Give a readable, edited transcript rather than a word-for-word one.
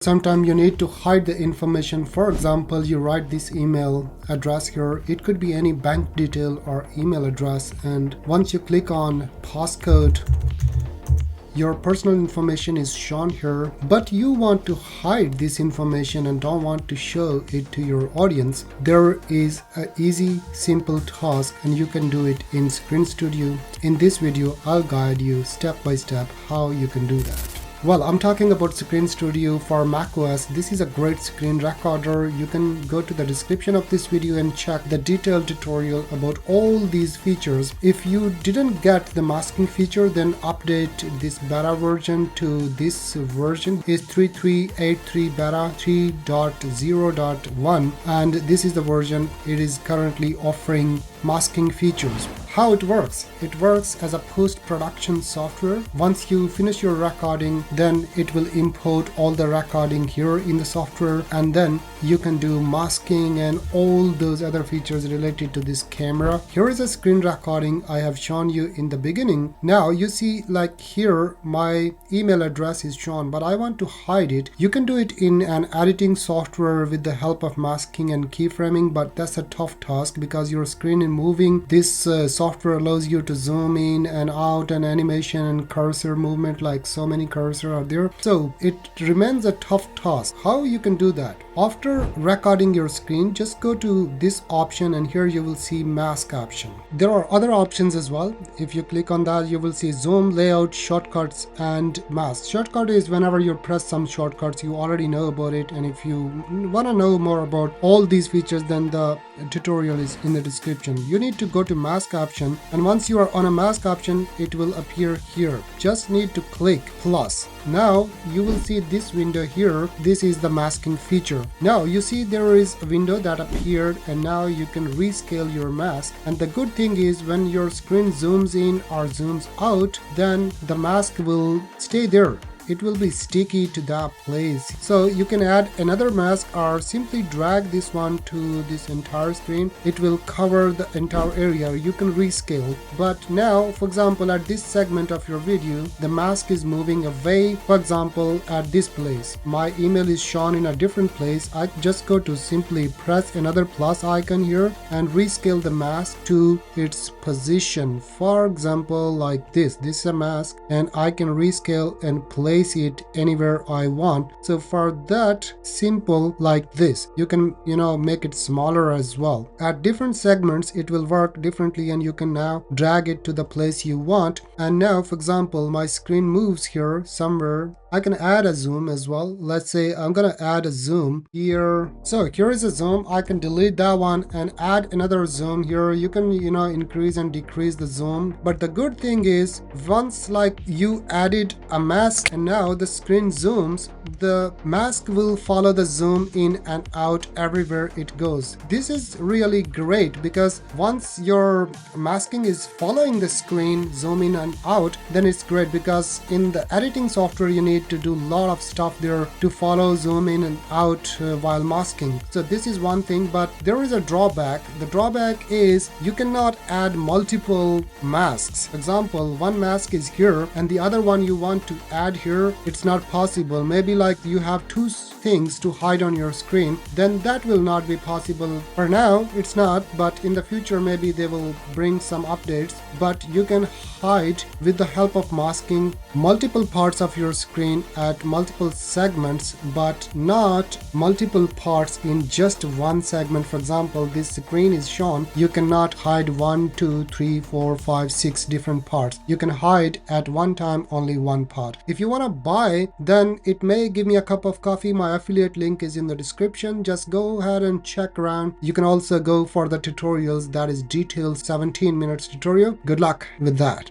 Sometimes you need to hide the information. For example, you write this email address here. It could be any bank detail or email address, and once you click on passcode, your personal information is shown here, but you want to hide this information and don't want to show it to your audience. There is an easy, simple task, and you can do it in Screen Studio. In this video, I'll guide you step by step how you can do that. Well, I'm talking about Screen Studio for macOS. This is a great screen recorder. You can go to the description of this video and check the detailed tutorial about all these features. If you didn't get the masking feature, then update this beta version to this version. Is 3383 beta 3.0.1, and this is the version it is currently offering masking features. How it works? It works as a post-production software. Once you finish your recording, then it will import all the recording here in the software, and then you can do masking and all those other features related to this camera. Here is a screen recording I have shown you in the beginning. Now you see, like here, my email address is shown, but I want to hide it. You can do it in an editing software with the help of masking and keyframing, but that's a tough task because your screen is moving. This software allows you to zoom in and out and animation and cursor movement, like so many cursors are there. So it remains a tough task. How you can do that? After recording your screen, just go to this option, and here you will see mask option. There are other options as well. If you click on that, you will see zoom, layout, shortcuts, and mask. Shortcut is whenever you press some shortcuts, you already know about it, and if you want to know more about all these features, then the tutorial is in the description. You need to go to mask option, and once you are on a mask option, it will appear here. Just need to click plus. Now you will see this window here. This is the masking feature. Now you see there is a window that appeared, and now you can rescale your mask. And the good thing is, when your screen zooms in or zooms out, then the mask will stay there. It will be sticky to that place. So you can add another mask or simply drag this one to this entire screen. It will cover the entire area. You can rescale. But now, for example, at this segment of your video, the mask is moving away. For example, at this place, my email is shown in a different place. I just go to simply press another plus icon here and rescale the mask to its position. For example, like this is a mask, and I can rescale and place it anywhere I want. So for that, simple like this, you can make it smaller as well. At different segments it will work differently, and you can now drag it to the place you want. And now, for example, my screen moves here somewhere. I can add a zoom as well. Let's say I'm gonna add a zoom here. So here is a zoom. I can delete that one and add another zoom here. You can increase and decrease the zoom. But the good thing is, once like you added a mask and now the screen zooms, the mask will follow the zoom in and out everywhere it goes. This is really great because once your masking is following the screen zoom in and out, then it's great, because in the editing software you need to do a lot of stuff there to follow zoom in and out while masking. So this is one thing, but there is a drawback. The drawback is you cannot add multiple masks. For example, one mask is here and the other one you want to add here. It's not possible. Maybe like you have two things to hide on your screen, then that will not be possible. For now it's not, but in the future maybe they will bring some updates. But you can hide with the help of masking multiple parts of your screen at multiple segments, but not multiple parts in just one segment. For example, this screen is shown. You cannot hide 1, 2, 3, 4, 5, 6 different parts. You can hide at one time only one part. If you want to buy, then it may give me a cup of coffee. My affiliate link is in the description. Just go ahead and check around. You can also go for the tutorials, that is detailed 17 minutes tutorial. Good luck with that.